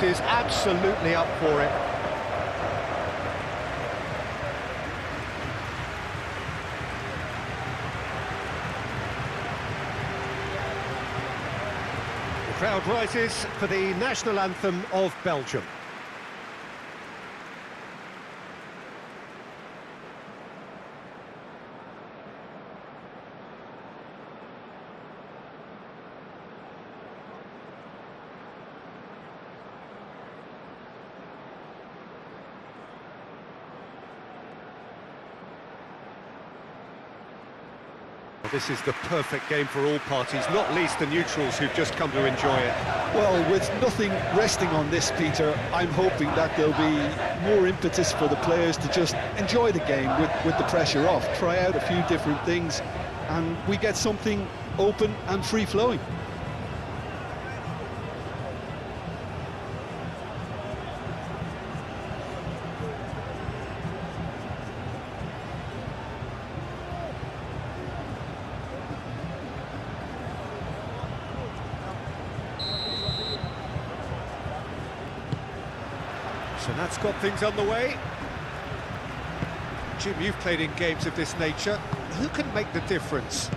is absolutely up for it. The crowd rises for the national anthem of Belgium. This is the perfect game for all parties, not least the neutrals who've just come to enjoy it. Well, with nothing resting on this, Peter, I'm hoping that there'll be more impetus for the players to just enjoy the game with the pressure off, try out a few different things, and we get something open and free-flowing. So that's got things underway. Jim, you've played in games of this nature. Who can make the difference?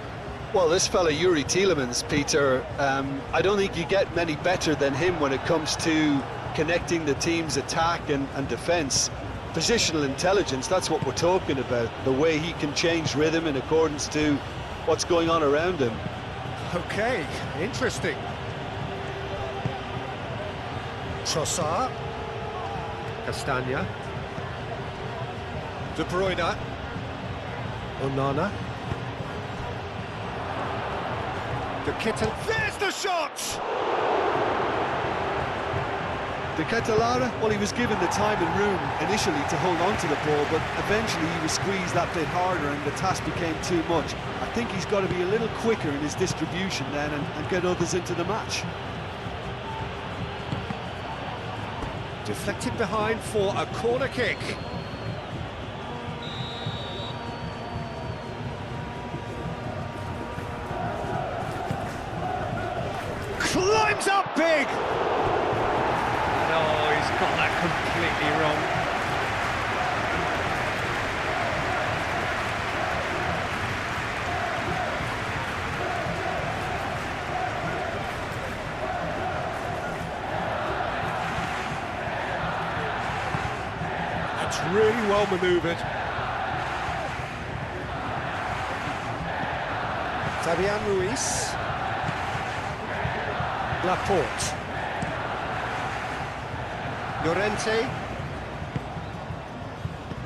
Well, this fella, Yuri Tielemans, Peter, I don't think you get many better than him when it comes to connecting the team's attack and defence. Positional intelligence, that's what we're talking about. The way he can change rhythm in accordance to what's going on around him. Okay, interesting. Trossard. Castagna. De Bruyne. Onana. De Kitten. There's the shot! De Ketelaere, well, he was given the time and room initially to hold on to the ball, but eventually he was squeezed that bit harder and the task became too much. I think he's got to be a little quicker in his distribution then and get others into the match. Deflected behind for a corner kick. Climbs up big! No, he's got that completely wrong. That's really well manoeuvred. Fabian Ruiz. Laporte. Llorente.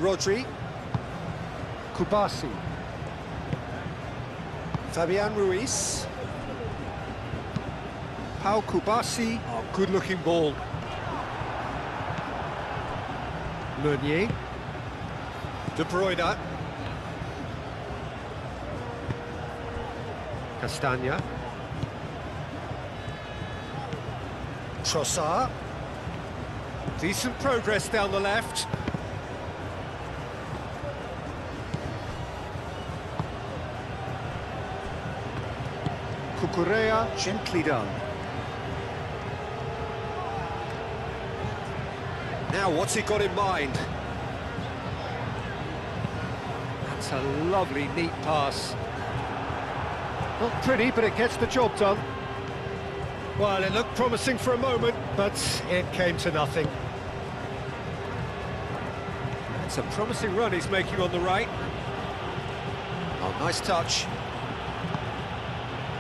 Rodri. Kubasi. Fabian Ruiz. Pau Kubasi. Oh, good-looking ball. Meunier. De Bruyne. Castagna. Trossard. Decent progress down the left. Cucurella, gently done. Now, what's he got in mind? That's a lovely, neat pass. Not pretty, but it gets the job done. Well, it looked promising for a moment, but it came to nothing. It's a promising run he's making on the right. Oh, nice touch.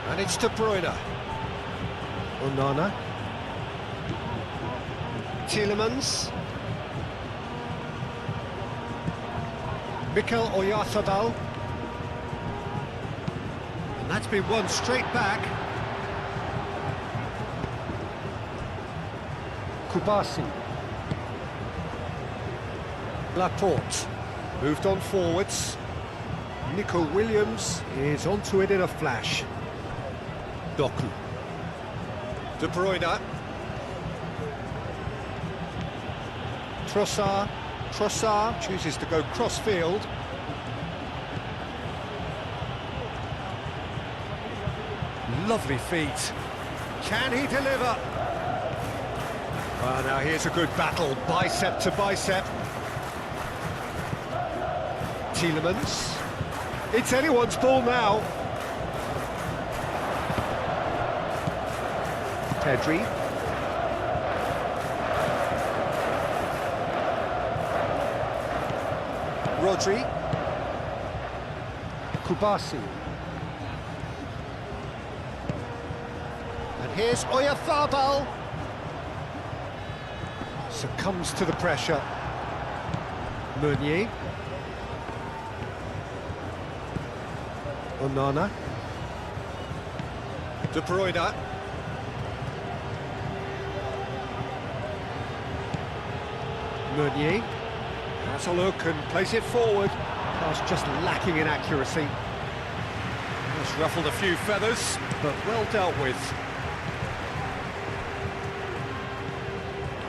And it's De Bruyne. Onana. Tielemans. Mikel Oyarzabal. And that's been won straight back. Kubasi. Laporte. Moved on forwards. Nico Williams is onto it in a flash. Doku. De Bruyne. Trossard. Trossard chooses to go cross-field. Lovely feet. Can he deliver? Well, now here's a good battle, bicep to bicep. Tielemans. It's anyone's ball now. Pedri. Rodri. Kubasi. And here's Oyarzabal. Succumbs to the pressure. Meunier. Onana. De Bruyne. Meunier has a look and plays it forward. Pass just lacking in accuracy. Just ruffled a few feathers, but well dealt with.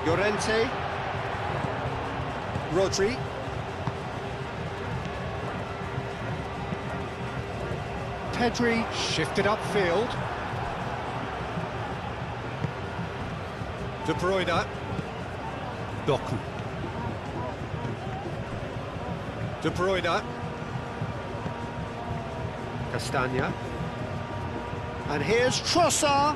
Llorente. Rodri. Pedri shifted upfield. De Bruyne. Doku. De Bruyne. Castagna. And here's Trossard.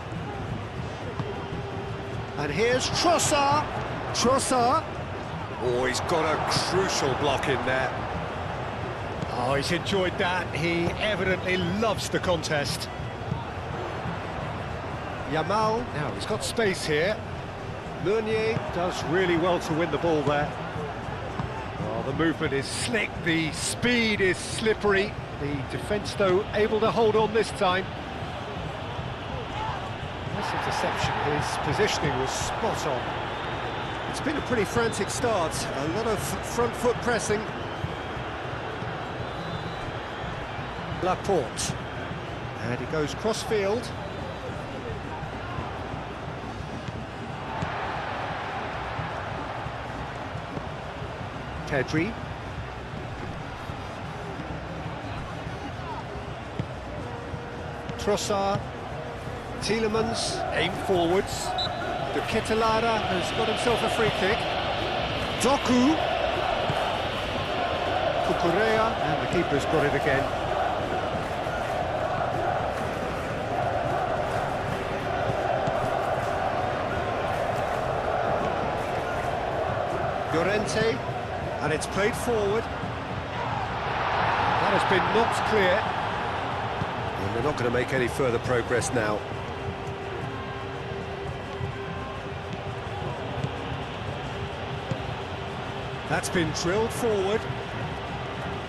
And here's Trossard. Trossard. Oh, he's got a crucial block in there. Oh, he's enjoyed that. He evidently loves the contest. Yamal. Now, he's got space here. Meunier does really well to win the ball there. Oh, the movement is slick, the speed is slippery. The defence, though, able to hold on this time. Nice interception, his positioning was spot on. It's been a pretty frantic start, a lot of front foot pressing. Laporte. And he goes cross-field. Pedri. Trossard. Tielemans, aim forwards. De Ketelaere has got himself a free kick. Doku. Cucurella, and the keeper's got it again. Llorente. And it's played forward. That has been knocked clear. And they're not going to make any further progress now. That's been drilled forward.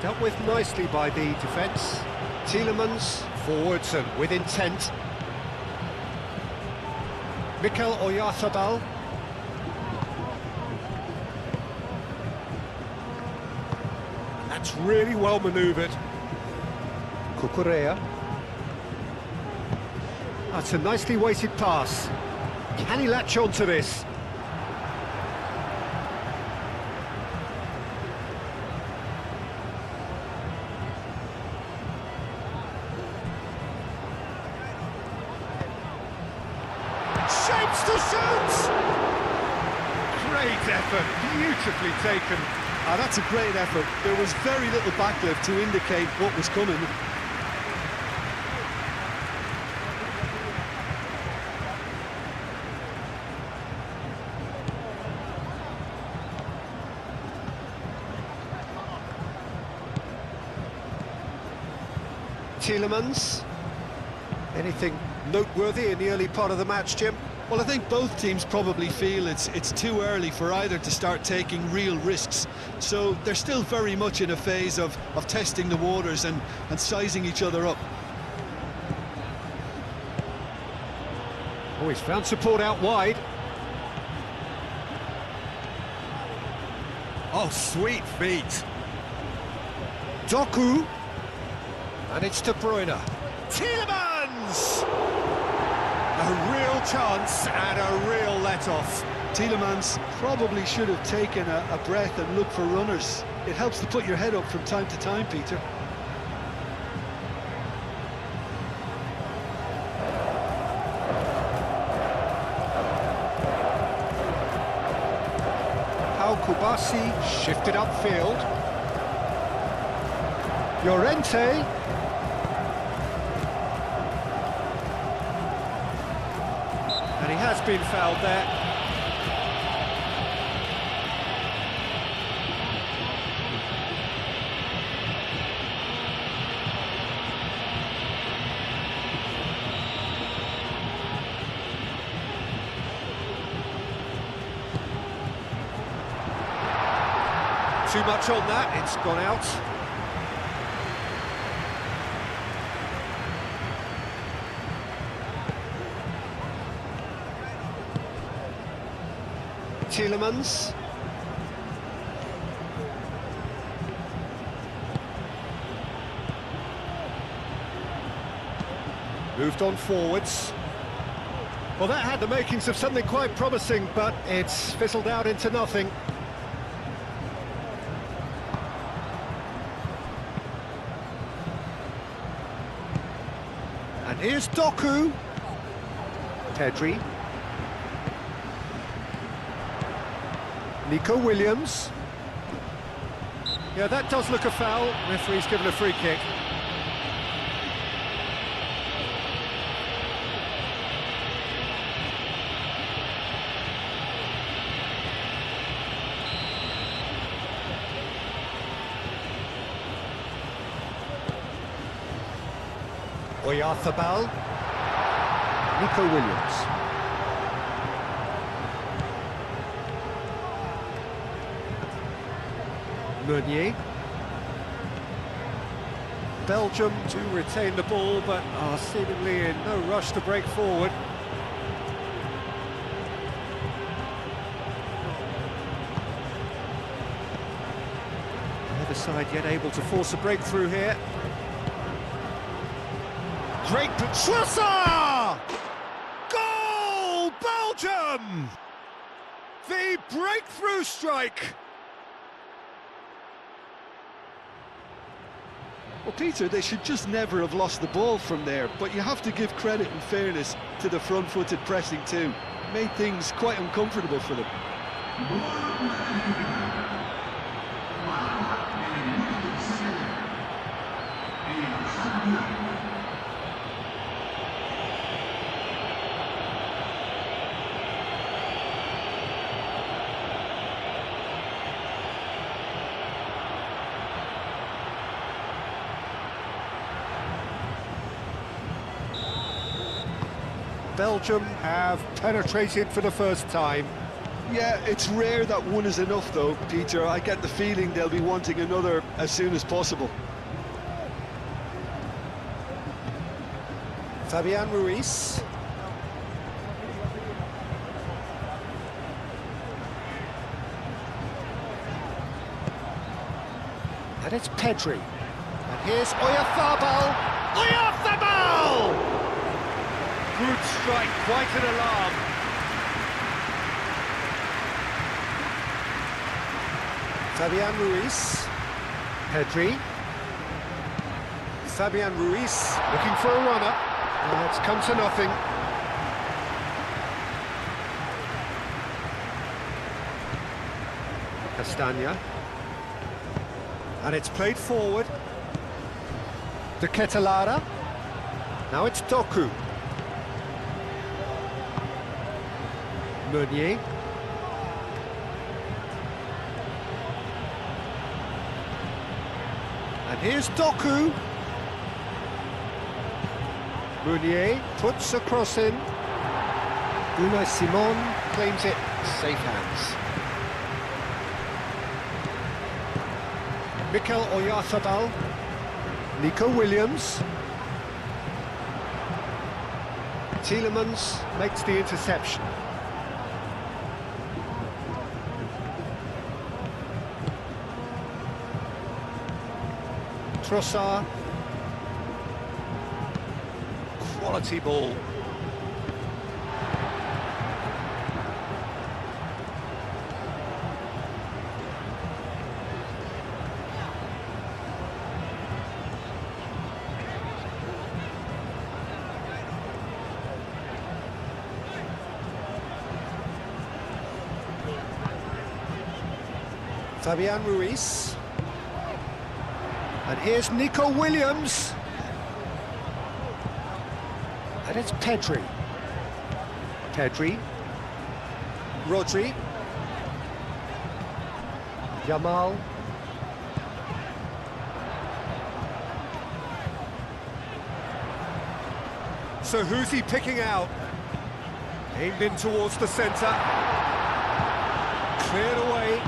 Dealt with nicely by the defence. Tielemans, forwards and with intent. Mikel Oyarzabal. That's really well manoeuvred. Cucurella. That's a nicely weighted pass. Can he latch on to this? Shapes to shoot! Great effort, beautifully taken. Ah, that's a great effort. There was very little backlift to indicate what was coming. Tielemans. Anything noteworthy in the early part of the match, Jim? Well, I think both teams probably feel it's too early for either to start taking real risks. So they're still very much in a phase of testing the waters and sizing each other up. Oh, he's found support out wide. Oh, sweet feet. Doku. And it's De Bruyne. Tielemans! A real chance and a real let-off. Tielemans probably should have taken a breath and looked for runners. It helps to put your head up from time to time, Peter. Now Kubasi shifted upfield. Llorente. And he has been fouled there. Too much on that, it's gone out. Tielemans. Moved on forwards. Well, that had the makings of something quite promising, but it's fizzled out into nothing. And here's Doku. Pedri. Nico Williams. Yeah, that does look a foul. Referee's given a free kick. Oyarzabal. Nico Williams. Meunier. Belgium do retain the ball, but are seemingly in no rush to break forward. Neither side yet able to force a breakthrough here. Great Trossard! Goal, Belgium! The breakthrough strike! Well, Peter, they should just never have lost the ball from there, but you have to give credit and fairness to the front-footed pressing too. Made things quite uncomfortable for them. Belgium have penetrated for the first time. Yeah, it's rare that one is enough though, Peter. I get the feeling they'll be wanting another as soon as possible. Fabian Ruiz. And it's Pedri. And here's Oyarzabal. Oyarzabal! Good strike, quite an alarm. Fabian Ruiz. Pedri. Fabian Ruiz looking for a runner. It's come to nothing. Castagna. And it's played forward. De Ketelara. Now it's Doku. Meunier. And here's Doku. Meunier puts a cross in. Unai Simon claims it, safe hands. Mikel Oyarzabal. Nico Williams. Tielemans makes the interception. Trossard. Quality ball. Fabian Ruiz. And here's Nico Williams. And it's Pedri. Pedri. Rodri. Yamal. So who's he picking out? Aimed in towards the centre. Cleared away.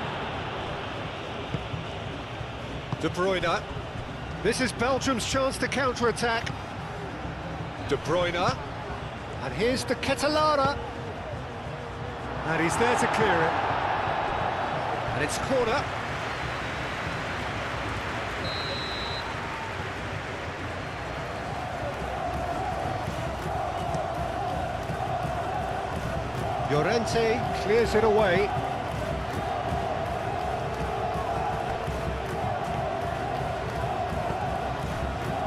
De Bruyne. This is Belgium's chance to counter-attack. De Bruyne. And here's the Ketelara. And he's there to clear it. And it's corner. Llorente clears it away.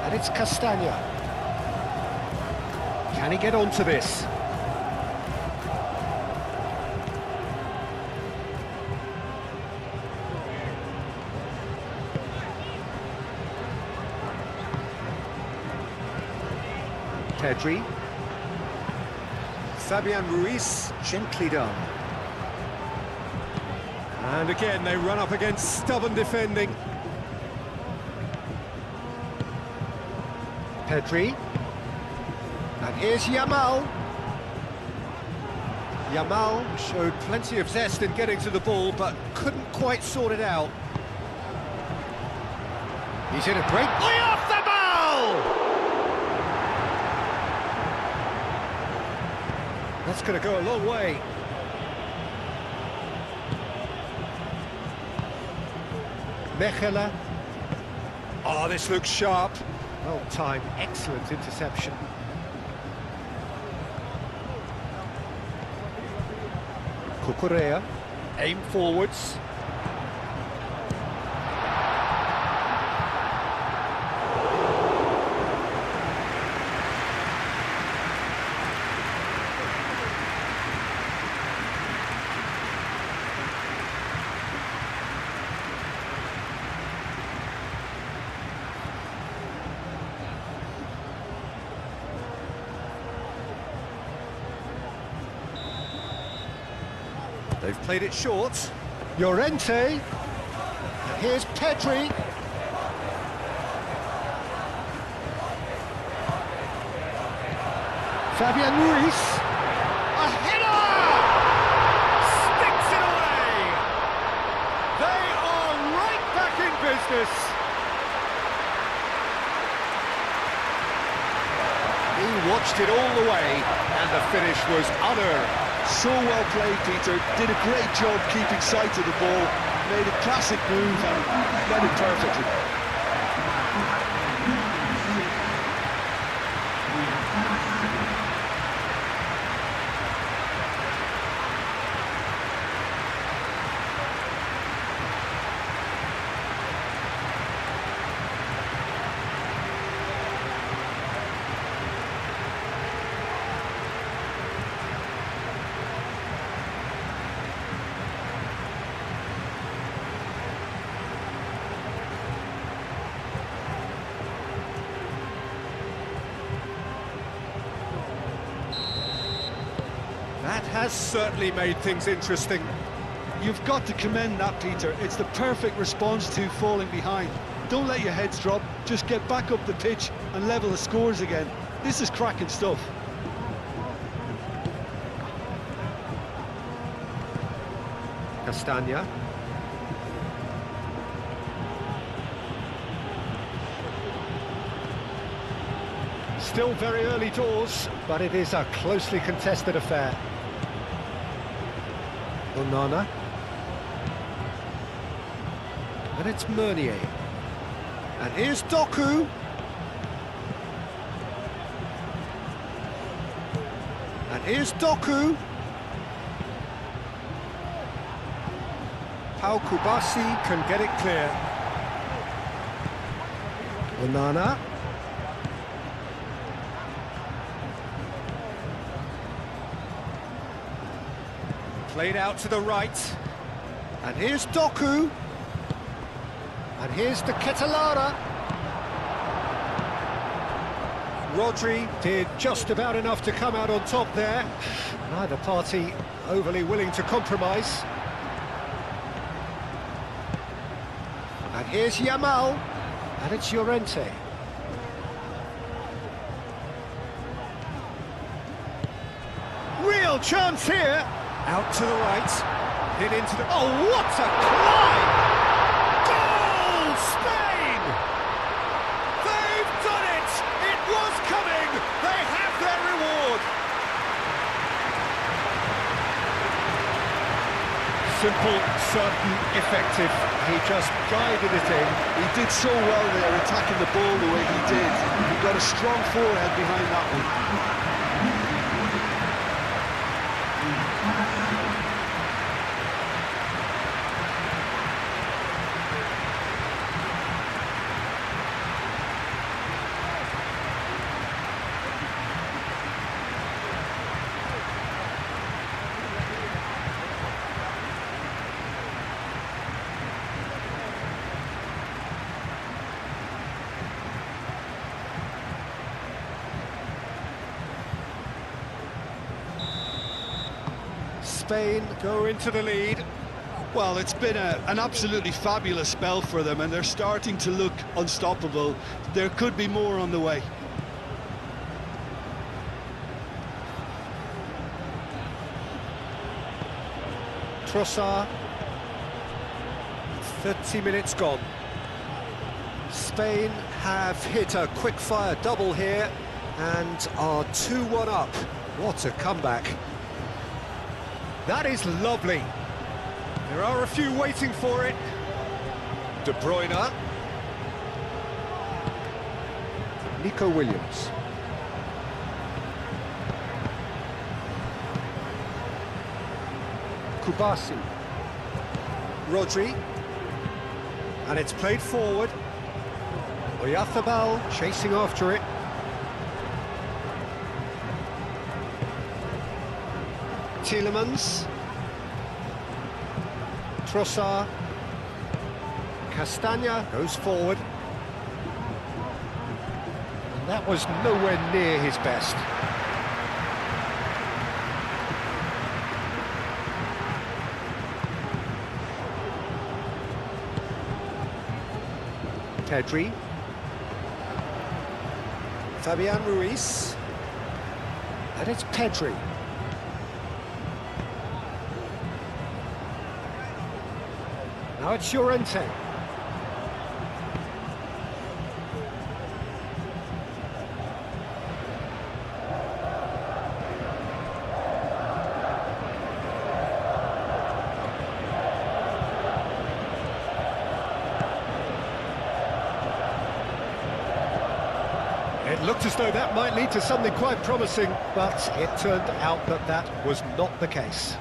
And it's Castagna. Can he get onto this? Pedri. Fabian Ruiz, gently done. And again, they run up against stubborn defending. Pedri. And here's Yamal. Yamal showed plenty of zest in getting to the ball, but couldn't quite sort it out. He's in a great way off the ball! That's going to go a long way. Mechela. Oh, this looks sharp. Well timed, excellent interception. Cucurella, aim forwards. They've played it short. Llorente. And here's Pedri. Fabian Ruiz. A header! Sticks it away! They are right back in business. He watched it all the way, and the finish was unearned. So well played, Peter. Did a great job keeping sight of the ball. Made a classic move and led it perfectly. That has certainly made things interesting. You've got to commend that, Peter. It's the perfect response to falling behind. Don't let your heads drop, just get back up the pitch and level the scores again. This is cracking stuff. Castagna. Still very early doors, but it is a closely contested affair. Onana. And it's Meunier. And here's Doku. And here's Doku. Pau Kubasi can get it clear. Onana. Played out to the right. And here's Doku. And here's the Catalana. Rodri did just about enough to come out on top there. Neither party overly willing to compromise. And here's Yamal. And it's Llorente. Real chance here. Out to the right. Hit into the... Oh, what a climb! Goal, Spain! They've done it! It was coming! They have their reward! Simple, certain, effective. He just guided it in. He did so well there, attacking the ball the way he did. He got a strong forehead behind that one. Spain go into the lead. Well, it's been an absolutely fabulous spell for them, and they're starting to look unstoppable. There could be more on the way. Trossard. 30 minutes gone. Spain have hit a quick-fire double here and are 2-1 up. What a comeback. That is lovely. There are a few waiting for it. De Bruyne. Nico Williams. Kubasi. Rodri. And it's played forward. Oyarzabal chasing after it. Tielemans. Trossard. Castagna goes forward. And that was nowhere near his best. Pedri. Fabian Ruiz. And it's Pedri. Now it's Llorente. It looked as though that might lead to something quite promising, but it turned out that that was not the case.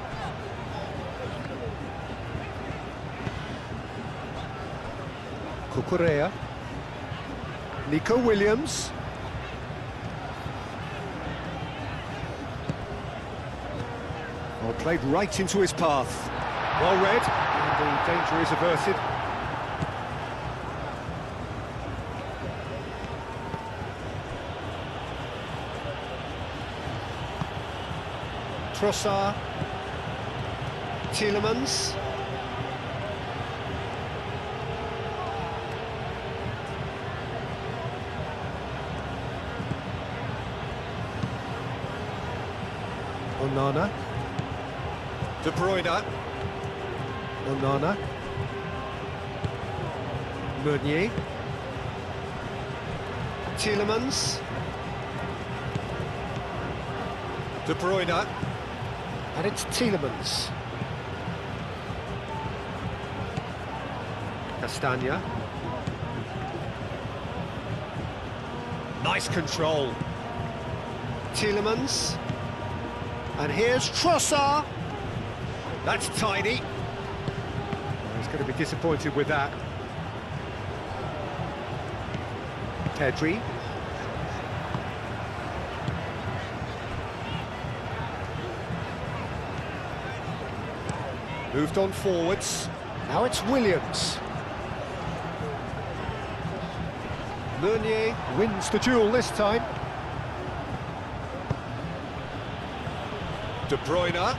Cucurella. Nico Williams. Well, played right into his path. Well read, and the danger is averted. Trossard. Tielemans. Onana. De Bruyne. Onana. Meunier. Tielemans. De Bruyne. And it's Tielemans. Castagna. Nice control. Tielemans. And here's Trossard. That's tidy. He's going to be disappointed with that. Pedri. Moved on forwards. Now it's Williams. Meunier wins the duel this time. De Bruyne.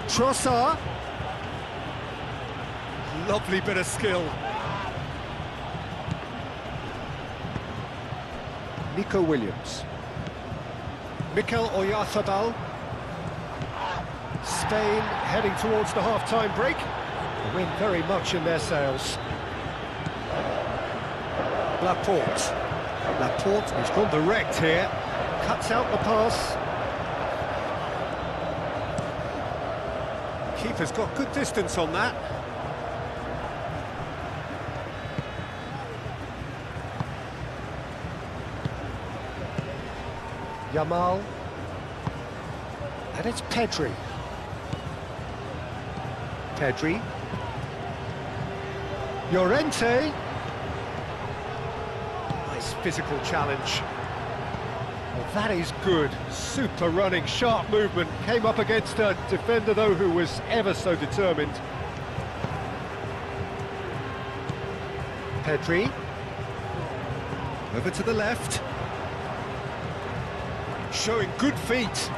Trossard. Lovely bit of skill. Nico Williams. Mikel Oyarzabal. Spain heading towards the half-time break. The wind very much in their sails. Laporte. Laporte, he's gone direct here. Cuts out the pass. Keeper's got good distance on that. Yamal. And it's Pedri. Pedri. Llorente. Nice physical challenge. Well, that is good. Super running, sharp movement. Came up against a defender, though, who was ever so determined. Pedri. Over to the left. Showing good feet.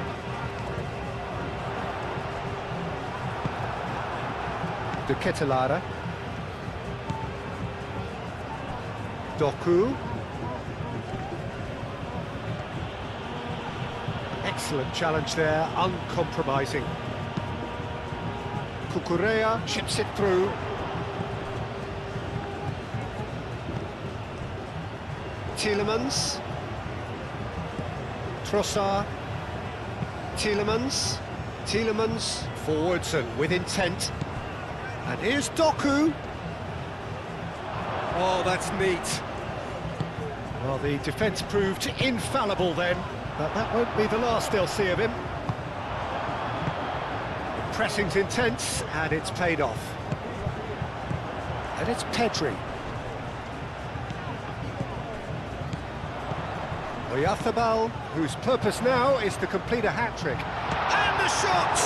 De Ketelaere. Doku. Excellent challenge there, uncompromising. Cucurella chips it through. Tielemans. Trossard. Tielemans. Tielemans forwards and with intent. And here's Doku. Oh, that's neat. Well, the defence proved infallible then, but that won't be the last they'll see of him. The pressing's intense, and it's paid off. And it's Pedri. Oyarzabal, whose purpose now is to complete a hat-trick. And the shot!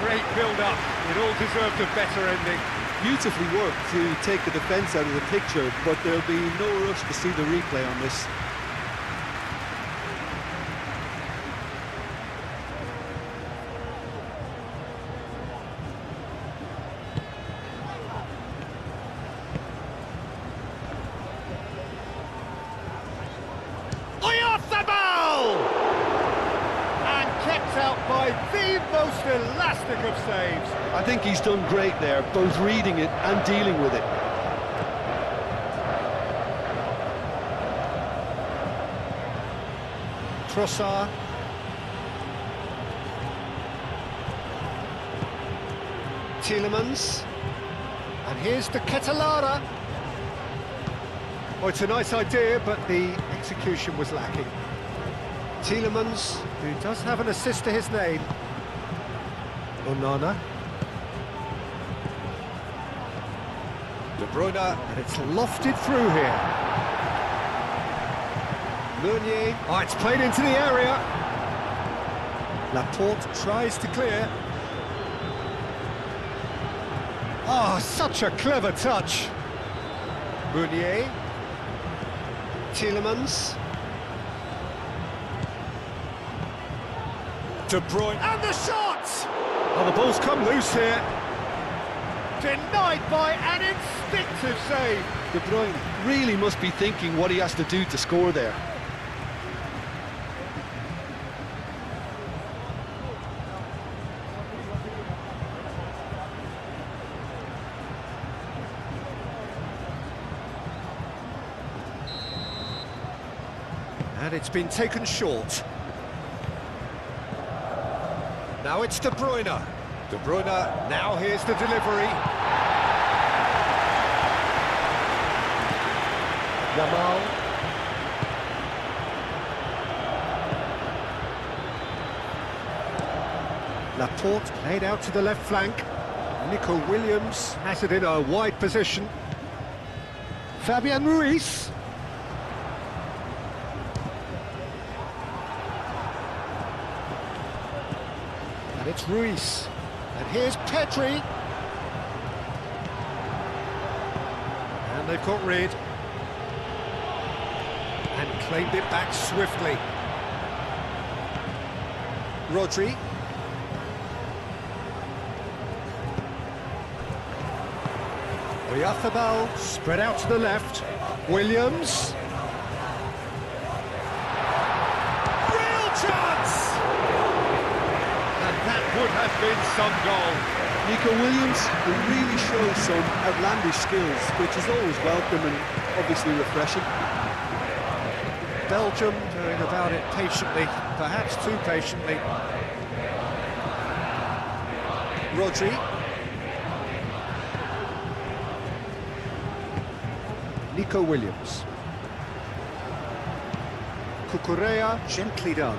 Great build-up. It all deserved a better ending. Beautifully worked to take the defence out of the picture, but there'll be no rush to see the replay on this. Oyarzabal! And kept out by the most elastic of saves. I think he's done great there, both reading it and dealing with it. Trossard. Tielemans. And here's the Ketelaere. Oh, it's a nice idea, but the execution was lacking. Tielemans, who does have an assist to his name. Onana. De Bruyne, and it's lofted through here. Meunier, oh, it's played into the area. Laporte tries to clear. Oh, such a clever touch. Meunier. Tielemans. De Bruyne, and the shot! Oh, the ball's come loose here. Denied by an instinctive save. De Bruyne really must be thinking what he has to do to score there. And it's been taken short. Now it's De Bruyne. De Bruyne, now here's the delivery. Yamal. Laporte played out to the left flank. Nico Williams has it in a wide position. Fabian Ruiz. And it's Ruiz. And here's Pedri. And they've got rid. and claimed it back swiftly. Rodri. Oyarzabal spread out to the left. Williams. Real chance! And that would have been some goal. Nico Williams really shows some outlandish skills, which is always welcome and obviously refreshing. Belgium going about it patiently, perhaps too patiently. Rodri. Nico Williams. Cucurella, gently done.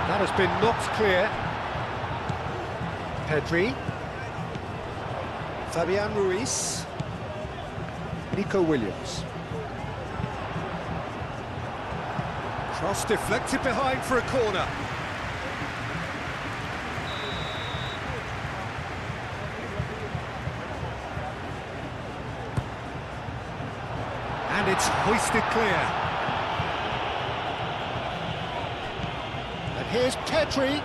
That has been knocked clear. Pedri. Fabian Ruiz. Nico Williams. Cross deflected behind for a corner. And it's hoisted clear. And here's Pedri.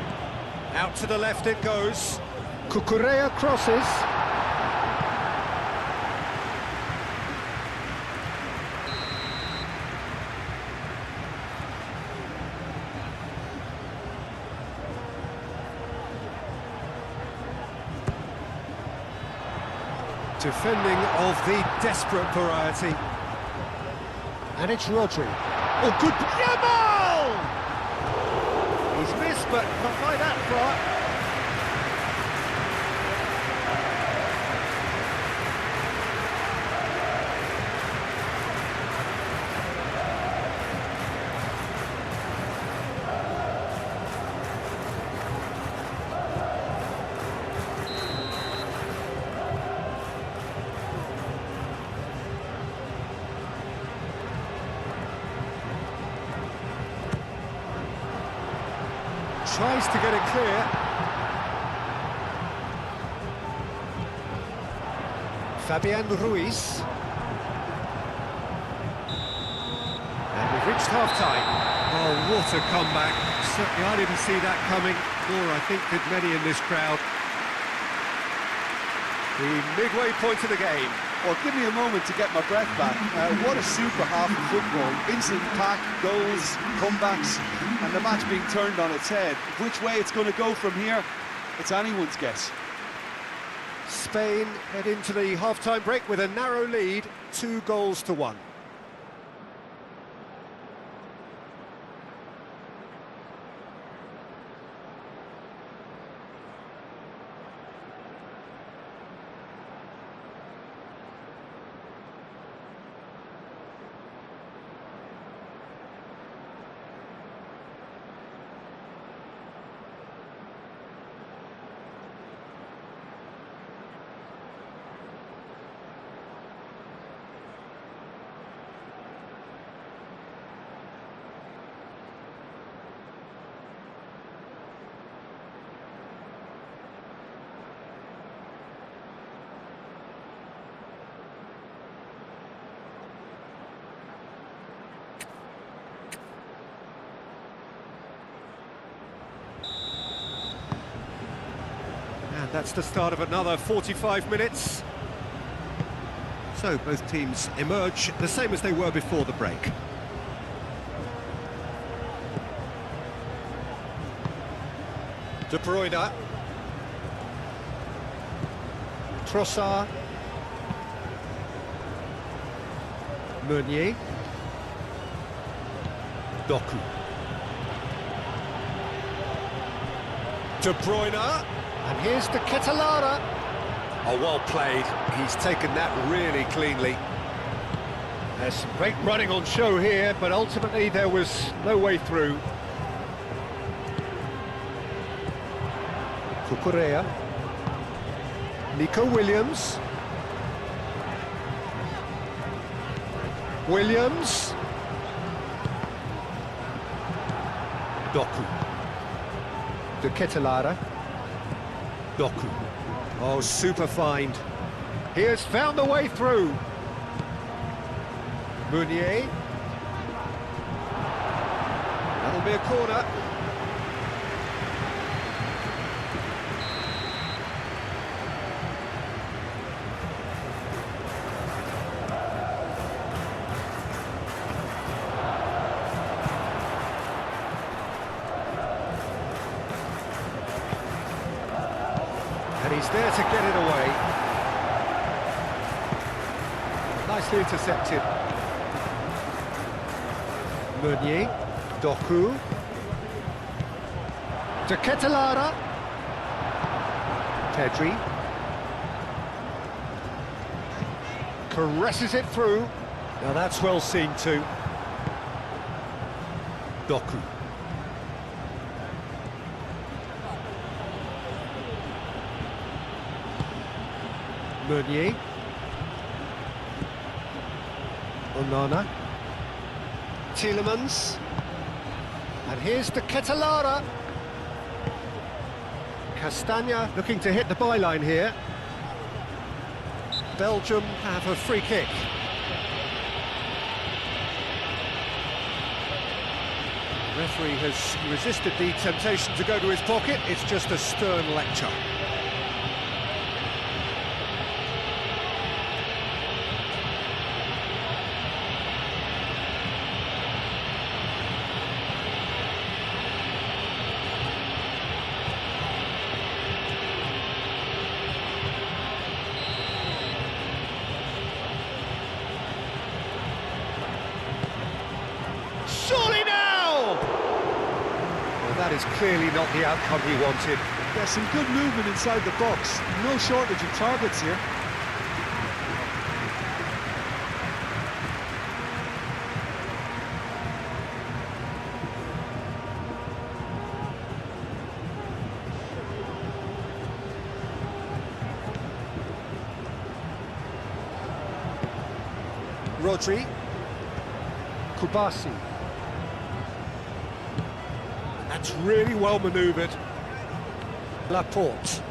Out to the left it goes. Cucurella crosses. Defending of the desperate variety. And it's Rodri. Oh, good. Yamal! He's missed, but not by that far. Tries to get it clear. Fabian Ruiz. And we've reached half-time. Oh, what a comeback. Certainly I didn't see that coming, nor I think did many in this crowd. The midway point of the game. Well, give me a moment to get my breath back. What a super half of football. Instant pack, goals, comebacks, and the match being turned on its head. Which way it's going to go from here, it's anyone's guess. Spain head into the half-time break with a narrow lead, 2-1. And that's the start of another 45 minutes. So both teams emerge the same as they were before the break. De Bruyne. Trossard. Meunier. Doku. De Bruyne. And here's the Ketelara. Oh, well played. He's taken that really cleanly. There's some great running on show here, but ultimately there was no way through. Cucurella. Nico Williams. Williams. Doku. De Ketelara. Doku. Oh, super find. He has found the way through. Meunier. be a corner. And he's there to get it away. Nicely intercepted. Meunier, Doku, De Ketelaere, Pedri, caresses it through. Now that's well seen too. Doku. Meunier, Onana, Tielemans, and here's the Ketelaere. Castagna looking to hit the byline here. Belgium have a free kick. The referee has resisted the temptation to go to his pocket. It's just a stern lecture. Surely now! Well, that is clearly not the outcome he wanted. There's some good movement inside the box. No shortage of targets here. Rodri, Kubasi. That's really well manoeuvred. Laporte.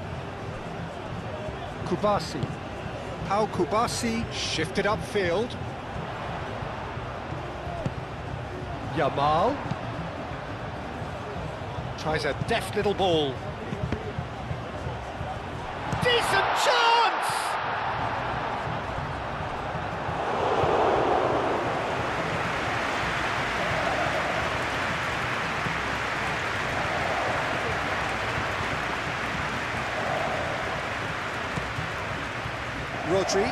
Kubasi. How Kubasi shifted upfield. Yamal. Tries a deft little ball. Decent chance! Rodri,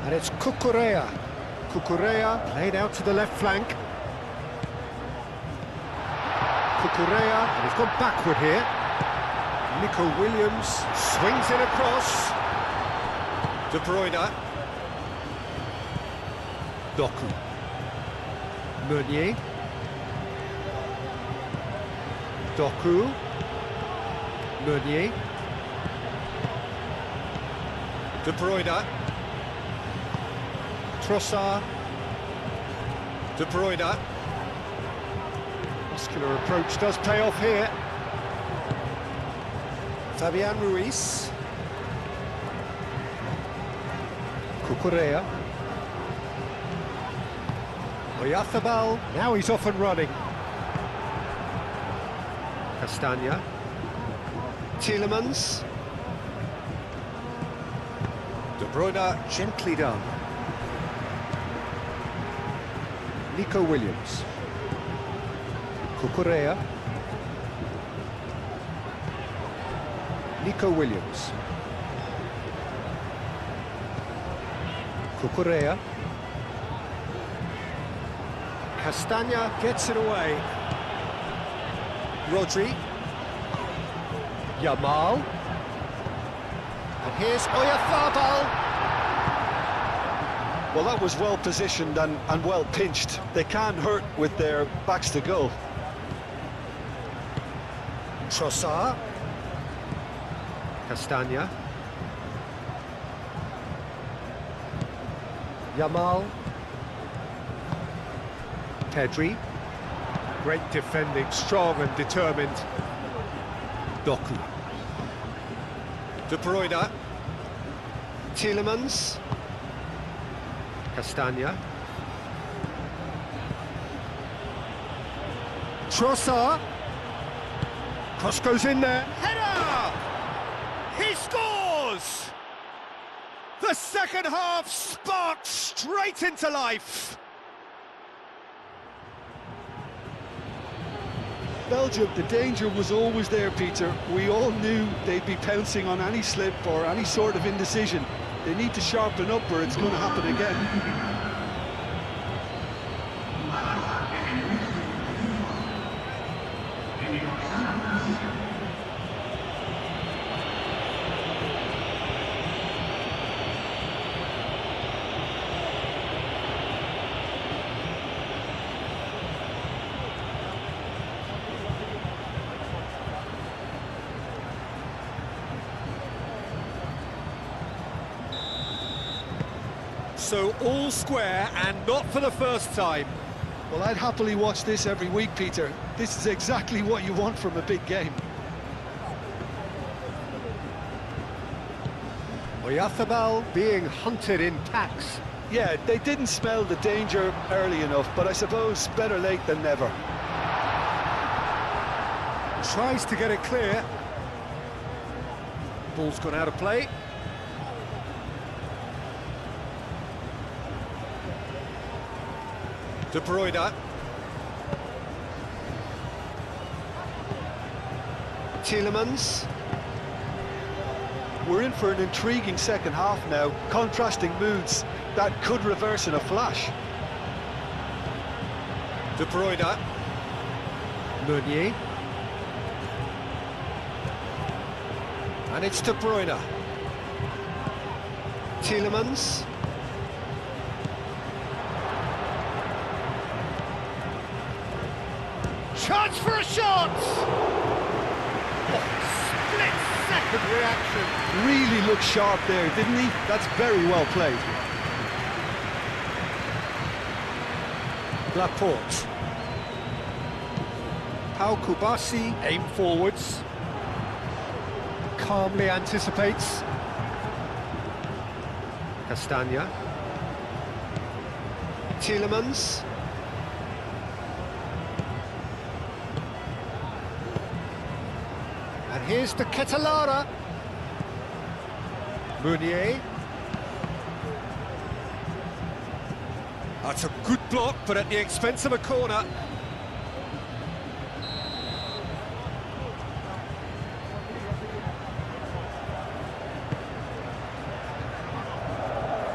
and it's Cucurella. Cucurella played out to the left flank. Cucurella, and he's gone backward here. Nico Williams swings it across. De Bruyne. Doku. Meunier. Doku. Meunier. De Bruyne. Trossard. De Bruyne. Muscular approach does pay off here. Fabian Ruiz. Cucurella. Oyarzabal. Now he's off and running. Castagna. Tielemans. De Bruyne gently done. Nico Williams. Cucurella. Nico Williams. Cucurella. Castagna gets it away. Rodri. Yamal. And here's Oyarzabal. Well, that was well positioned and well pinched. They can't hurt with their backs to goal. Trossard. Castagna. Yamal. Pedri. Great defending, strong and determined. Doku. De Bruyne. Tielemans. Castagna. Trossard. Cross goes in there. Header! He scores! The second half sparked straight into life. Belgium, the danger was always there, Peter. We all knew they'd be pouncing on any slip or any sort of indecision. They need to sharpen up or it's going to happen again. So all square and not for the first time. Well, I'd happily watch this every week, Peter. This is exactly what you want from a big game. Oyarzabal being hunted in packs. Yeah, they didn't smell the danger early enough, but I suppose better late than never. Tries to get it clear. Ball's gone out of play. De Bruyne. Tielemans. We're in for an intriguing second half now, contrasting moods that could reverse in a flash. De Bruyne. Meunier. And it's De Bruyne. Tielemans. Chance for a shot! Oh, split-second reaction. Really looked sharp there, didn't he? That's very well played. Laporte. Pau Kubasi, aim forwards. Calmly anticipates. Castagna. Tielemans. And here's the Ketelara. Meunier. That's a good block, but at the expense of a corner.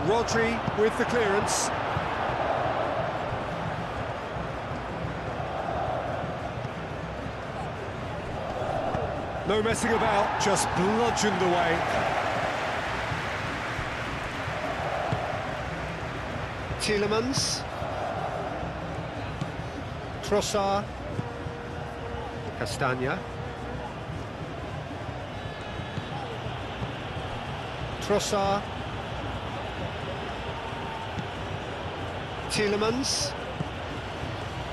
Rodri with the clearance. No messing about, just bludgeoned away. Tielemans. Trossard. Castagna. Trossard. Tielemans.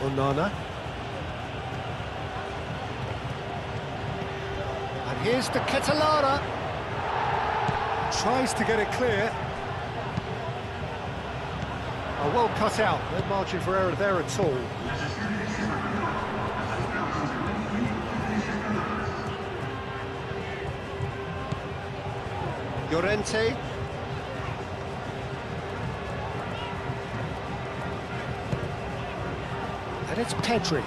Onana. And here's the Ketelara. Tries to get it clear. Oh, well cut out. No margin for error there at all. Llorente. And it's Pedri.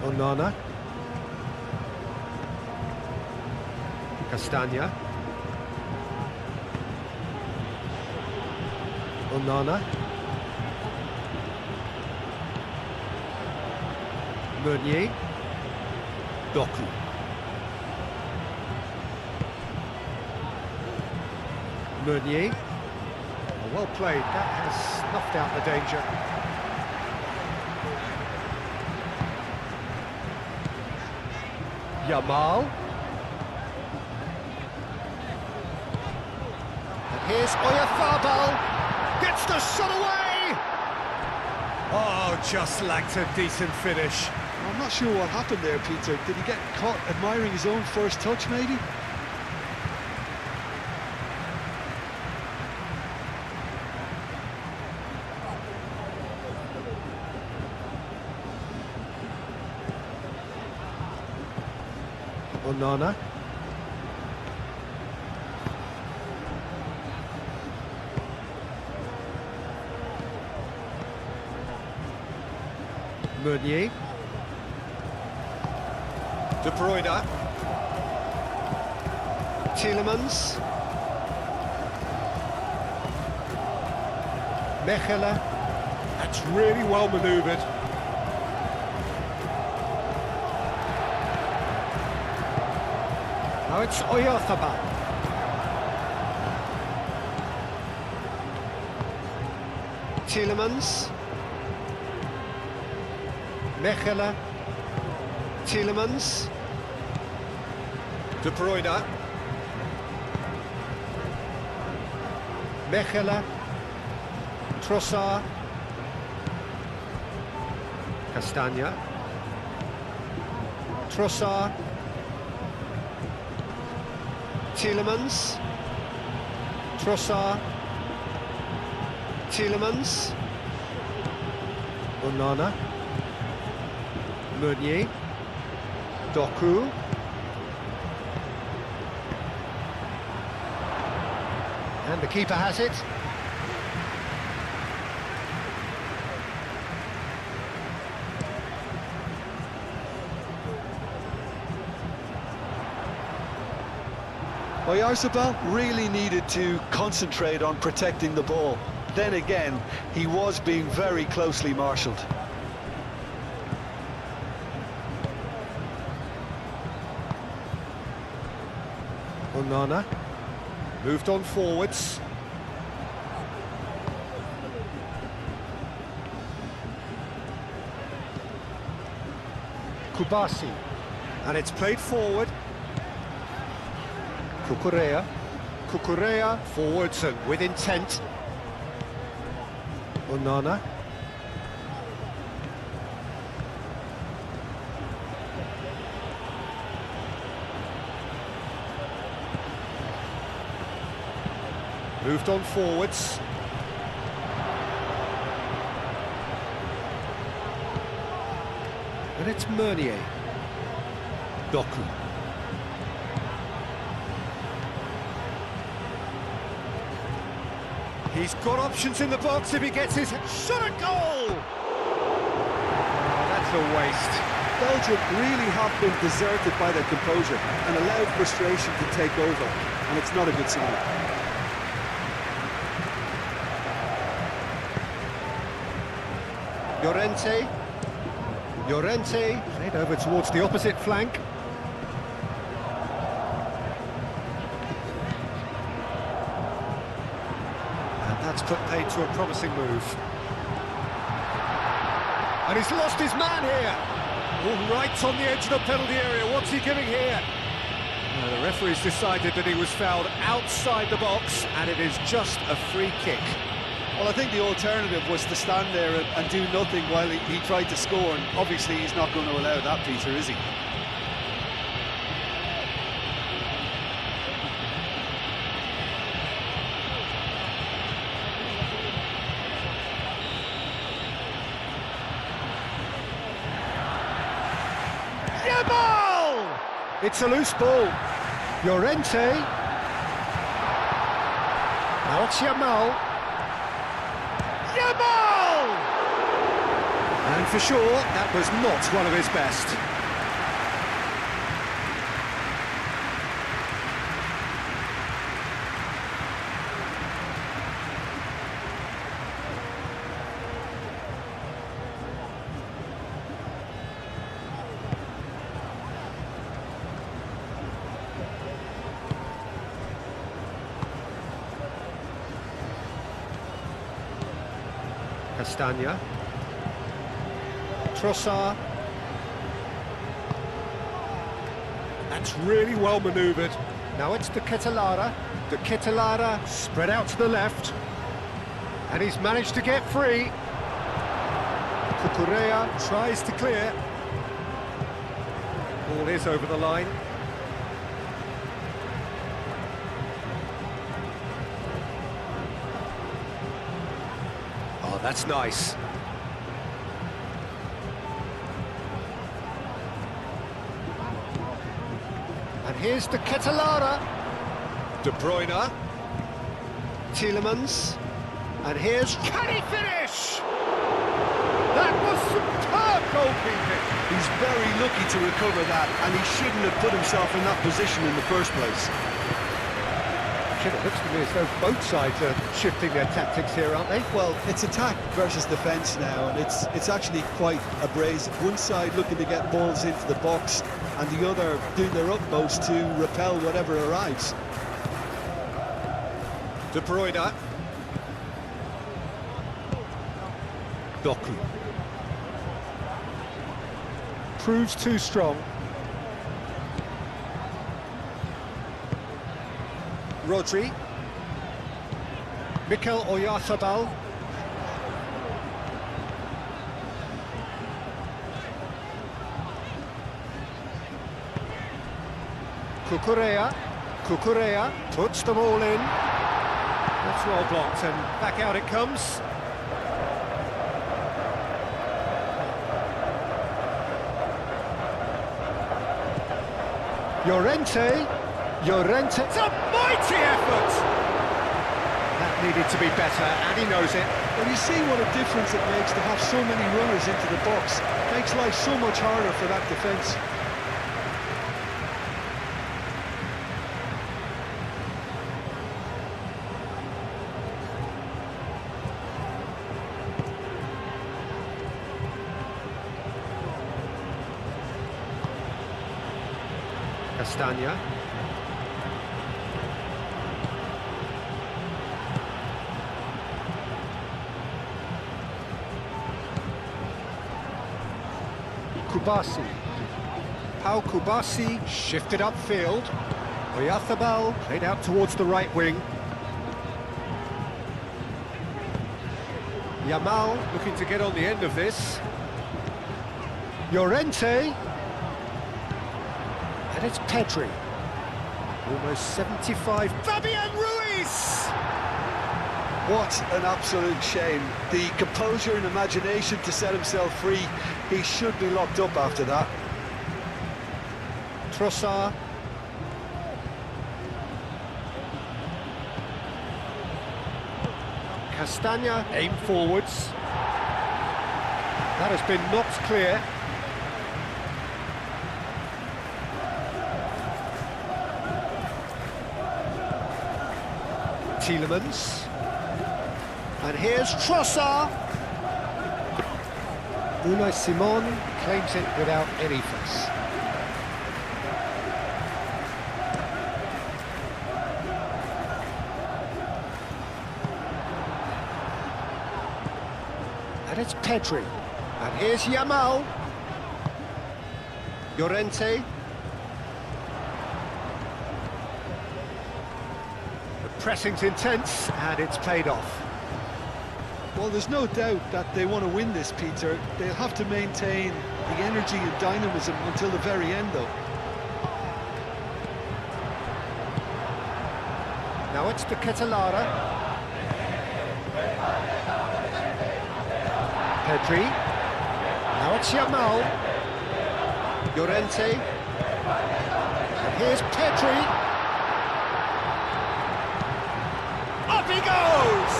Onana. Castagna. Onana. Meunier. Doku. Meunier. Oh, well played. That has snuffed out the danger. Yamal. And here's Oyarzabal. Gets the shot away! Oh, just lacked a decent finish. I'm not sure what happened there, Peter. Did he get caught admiring his own first touch, maybe? Onana. Meunier. De Bruyne. Tielemans. Mechelen. That's really well manoeuvred. Now it's Oyarzabal. Tielemans. Mechelen. Tielemans. De Bruyne. Mechelen. Trossard. Castagna. Trossard. Tielemans. Trossard. Tielemans. Onana. Meunier. Doku. And the keeper has it. Oyarzabal really needed to concentrate on protecting the ball. Then again, he was being very closely marshalled. Onana. Moved on forwards. Kubasi. And it's played forward. Cucurella. Cucurella forwards and with intent. Onana. Moved on forwards. And it's Meunier. Doku. He's got options in the box if he gets his shot at goal! Oh, that's a waste. Belgium really have been deserted by their composure and allowed frustration to take over, and it's not a good sign. Llorente. Llorente played over towards the opposite flank. And that's put paid to a promising move. And he's lost his man here. All right on the edge of the penalty area. What's he giving here? The referee's decided that he was fouled outside the box, and it is just a free kick. Well, I think the alternative was to stand there and do nothing while he tried to score, and obviously he's not going to allow that, Peter, is he? Yeah, ball! It's a loose ball. Llorente. Now it's Yamal. Yamal! And for sure, that was not one of his best. Castagna. Trossard. That's really well manoeuvred. Now it's De Ketelaere. De Ketelaere spread out to the left. And he's managed to get free. Cucurella tries to clear. Ball is over the line. Oh, that's nice. And here's the Ketelara. De Bruyne. Tielemans. And here's... Can he finish? That was superb goalkeeping. He's very lucky to recover that, and he shouldn't have put himself in that position in the first place. It looks to me as though both sides are shifting their tactics here, aren't they? Well, it's attack versus defence now, and it's actually quite abrasive. One side looking to get balls into the box, and the other doing their utmost to repel whatever arrives. De Bruyne. Doku. Proves too strong. Rodri. Mikel Oyarzabal. Cucurella puts them all in. That's well blocked, and back out it comes. Llorente. It's a mighty effort! That needed to be better, and he knows it. Well, you see what a difference it makes to have so many runners into the box. Makes life so much harder for that defence. Castagna. Kubasi. Pau Kubasi shifted upfield. Oyarzabal played out towards the right wing. Yamal looking to get on the end of this. Llorente. And it's Pedri. Almost 75. Fabian Ruiz! What an absolute shame. The composure and imagination to set himself free. He should be locked up after that. Trossard. Castagna aim forwards. That has been knocked clear. Tielemans. And here's Trossard. Unai Simon claims it without any fuss. And it's Pedri. And here's Yamal. Llorente. The pressing's intense, and it's paid off. Well, there's no doubt that they want to win this, Peter. They'll have to maintain the energy and dynamism until the very end, though. Now it's the Ketelara. Pedri. Now it's Yamal. Llorente. And here's Pedri. Up he goes!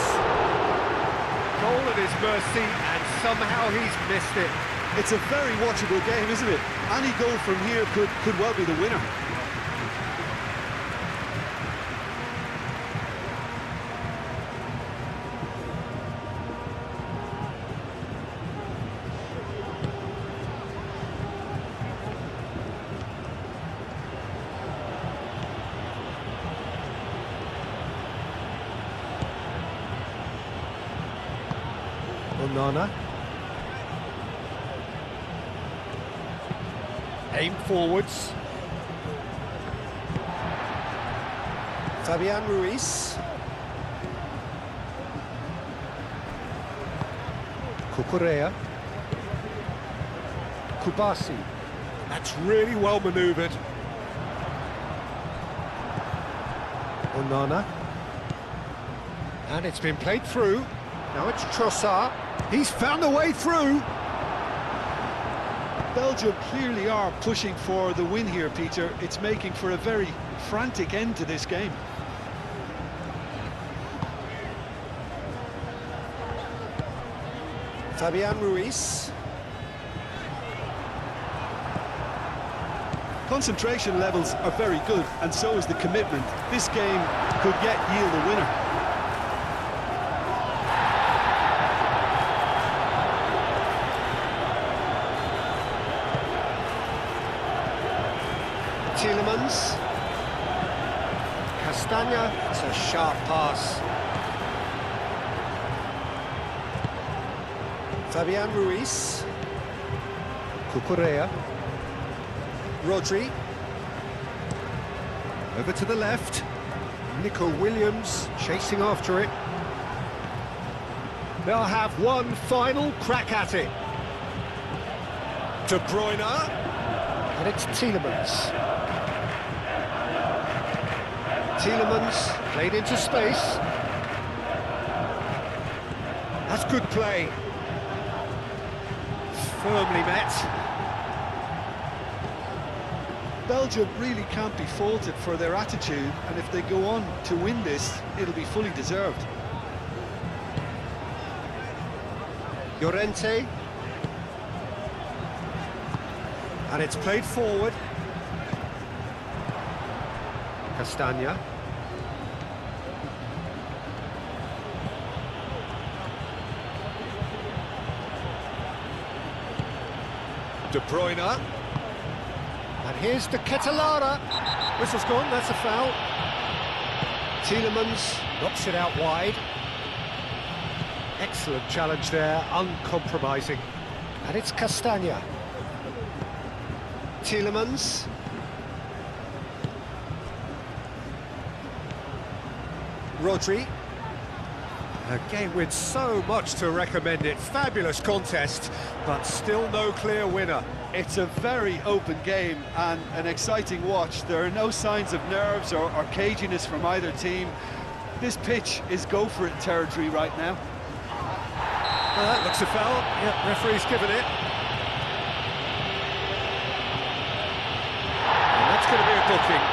Goal at his mercy, and somehow he's missed it. It's a very watchable game, isn't it? Any goal from here could well be the winner. Onana. Aim forwards. Fabian Ruiz. Cucurella. Kubasi. That's really well manoeuvred. Onana. And it's been played through. Now it's Trossard. He's found a way through. Belgium clearly are pushing for the win here, Peter. It's making for a very frantic end to this game. Fabian Ruiz. Concentration levels are very good, and so is the commitment. This game could yet yield a winner. Tielemans. Castagna. It's a sharp pass. Fabian Ruiz. Cucurella. Rodri. Over to the left. Nico Williams chasing after it. They'll have one final crack at it. De Bruyne. And it's Tielemans. Tielemans played into space. That's good play. Firmly met. Belgium really can't be faulted for their attitude, and if they go on to win this, it'll be fully deserved. Llorente. And it's played forward. Castagna. De Bruyne. And here's the Ketelara. Whistle's gone, that's a foul. Tielemans knocks it out wide. Excellent challenge there, uncompromising. And it's Castagna. Tielemans. Rodri. A game with so much to recommend it. Fabulous contest, but still no clear winner. It's a very open game and an exciting watch. There are no signs of nerves or caginess from either team. This pitch is go-for-it territory right now. That looks a foul. Yep, referee's given it. And that's going to be a booking.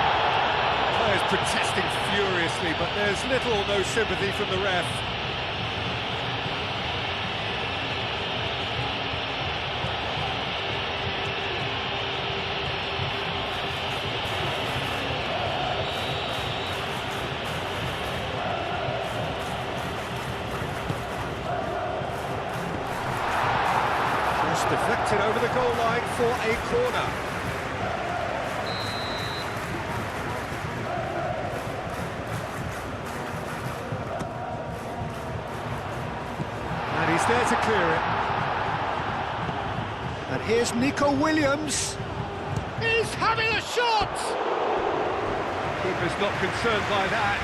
Players protesting furiously, but there's little or no sympathy from the ref. Just deflected over the goal line for a corner. And he's there to clear it. And here's Nico Williams. He's having a shot! Keeper's not concerned by that.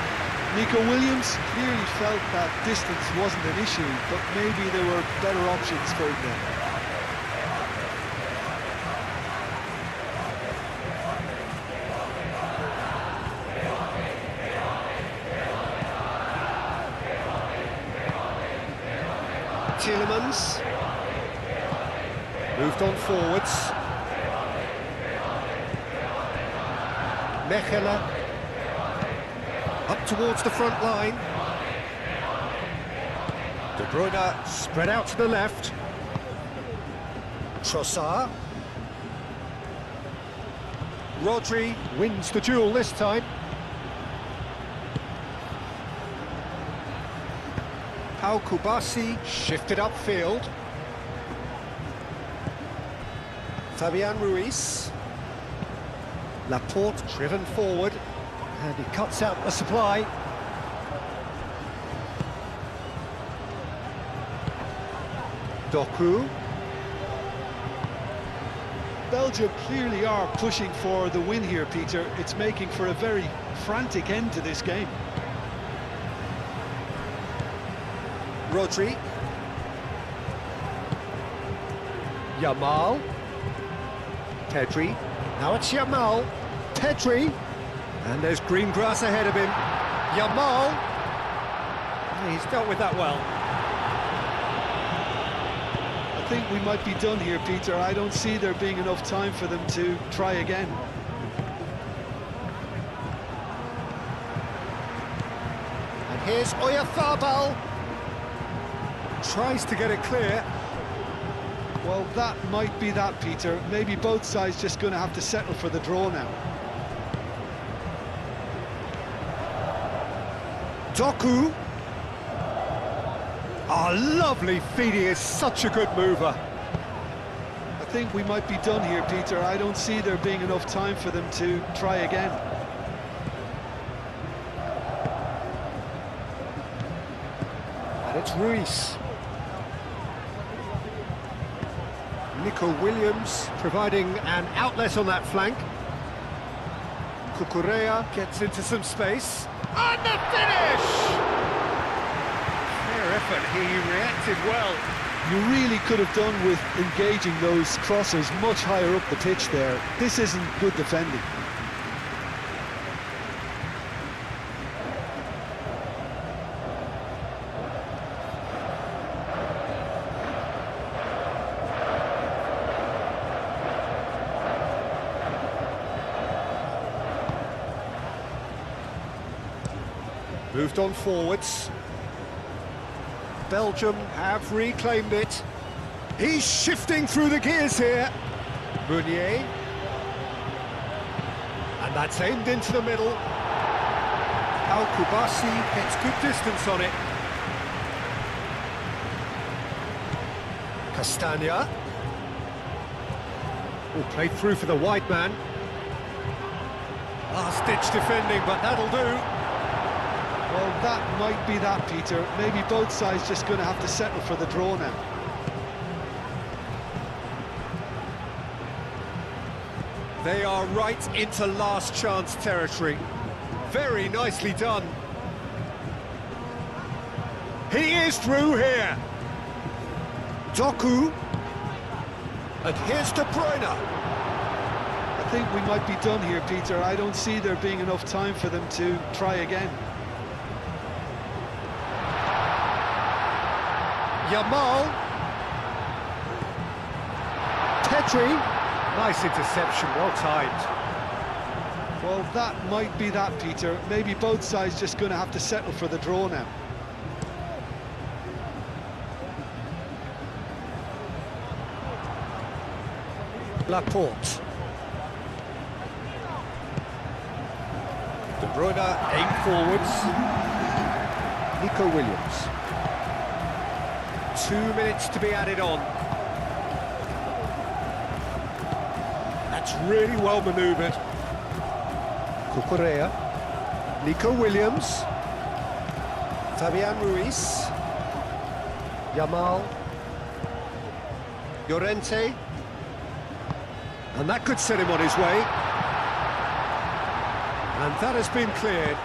Nico Williams clearly felt that distance wasn't an issue, but maybe there were better options for him there. Tielemans. Moved on forwards. Mechelen. Up towards the front line. De Bruyne spread out to the left. Trossard. Rodri wins the duel this time. Pau Kubasi shifted upfield. Fabian Ruiz. Laporte driven forward. And he cuts out the supply. Doku. Belgium clearly are pushing for the win here, Peter. It's making for a very frantic end to this game. Rodri. Yamal. Pedri. Now it's Yamal. Pedri. And there's green grass ahead of him. Yamal. He's dealt with that well. A think we might be done here, Peter. I don't see there being enough time for them to try again. And here's Oyarzabal. Tries to get it clear. Well, that might be that, Peter. Maybe both sides just going to have to settle for the draw now. Doku. Oh, lovely feed. He is such a good mover. I think we might be done here, Peter. I don't see there being enough time for them to try again. And it's Ruiz. Nico Williams providing an outlet on that flank. Cucurella gets into some space. And the finish! Fair effort, he reacted well. You really could have done with engaging those crossers much higher up the pitch there. This isn't good defending. Moved on forwards. Belgium have reclaimed it. He's shifting through the gears here. Meunier. And that's aimed into the middle. Al-Kubasi gets good distance on it. Castagna. Oh, played through for the wide man. Last-ditch defending, but that'll do. Well, that might be that, Peter. Maybe both sides just going to have to settle for the draw now. They are right into last chance territory. Very nicely done. He is through here. Doku. And here's De Bruyne. I think we might be done here, Peter. I don't see there being enough time for them to try again. Yamal. Pedri. Nice interception, well timed. Well, that might be that, Peter. Maybe both sides just going to have to settle for the draw now. Laporte. De Bruyne aimed forwards. Nico Williams. 2 minutes to be added on. That's really well manoeuvred. Cucurella. Nico Williams. Fabian Ruiz. Yamal. Llorente. And that could set him on his way. And that has been cleared.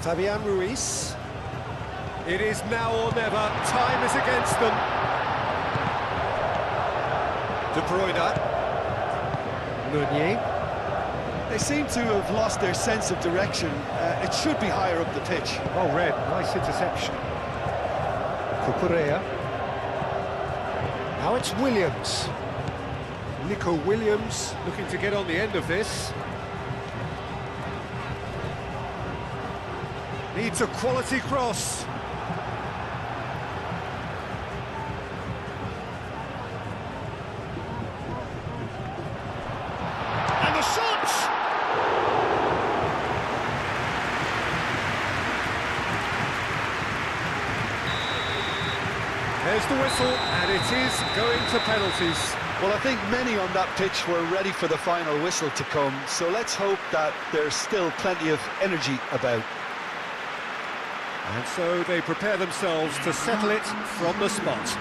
Fabian Ruiz. It is now or never. Time is against them. De Bruyne. Meunier. They seem to have lost their sense of direction. It should be higher up the pitch. Well read. Nice interception. Cucurella. Now it's Williams. Nico Williams looking to get on the end of this. Needs a quality cross. And the shot! There's the whistle, and it is going to penalties. Well, I think many on that pitch were ready for the final whistle to come, so let's hope that there's still plenty of energy about. And so they prepare themselves to settle it from the spot.